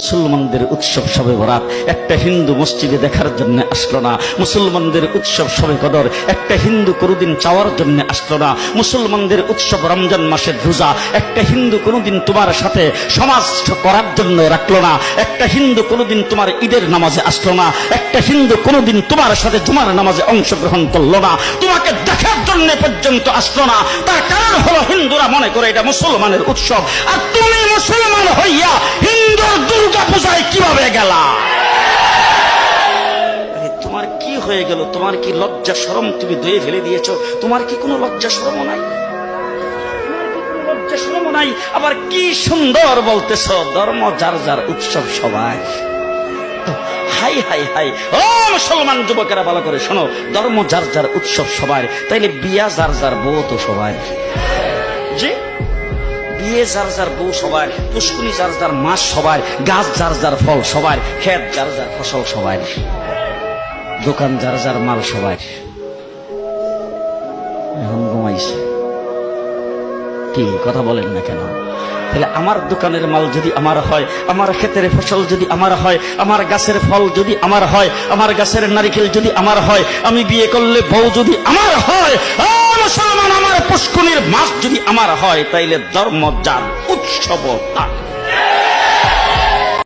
মুসলমানদের উৎসব শবে বরাত একটা হিন্দু মসজিদে দেখার জন্য আসলো না, মুসলমানদের উৎসব শবে কদর একটা হিন্দু কোনোদিন চাওয়ার জন্য আসলো না, মুসলমানদের উৎসব রমজান মাসের রোজা একটা হিন্দু কোনোদিন তোমার সাথে সমাজ করার জন্য রাখলো না, একটা হিন্দু কোনোদিন তোমার ঈদের নামাজে আসলো না, একটা হিন্দু কোনোদিন তোমার সাথে জুমার নামাজে অংশগ্রহণ করলো না, তোমাকে দেখার জন্য পর্যন্ত আসলো না। তার কারণ হলো হিন্দুরা মনে করে এটা মুসলমানের উৎসব, আর তুমি মুসলমান হইয়া হিন্দুর দুর্গা পূজায় কিভাবে গেলা? তোমার কি হয়ে গেল? তোমার কি লজ্জা শরম তুমি ধুয়ে ফেলে দিয়েছো? তোমার কি কোনো লজ্জা শরম নাই? লজ্জা শরম নাই? আবার কি সুন্দর বলতেছ, ধর্ম যার যার উৎসব সবাই। হাই হাই হাই, ও মুসলমান যুবকেরা ভালো করে শোনো, ধর্ম যার যার উৎসব সবাই, তাইলে বিয়া যার যার বউ তো সবাই। জি, বিয়ে যার যার বউ সবাই, পুষ্কুনি যার যার মাছ সবাই, গাছ যার যার ফল সবাই, ক্ষেত যার যার ফসল সবাই, দোকান যার যার মাল সবাই। এখন ঘুমাইছে কি কথা বলেন না কেন? তাহলে আমার দোকানের মাল যদি আমার হয়, আমার ক্ষেতের ফসল যদি আমার হয়, আমার গাছের ফল যদি আমার হয়, আমার গাছের নারিকেল যদি আমার হয়, আমি বিয়ে করলে বউ যদি আমার হয়, মুসলমান আমার পুষ্কুনির মাছ যদি আমার হয়, তাইলে ধর্ম যার উৎসব তার।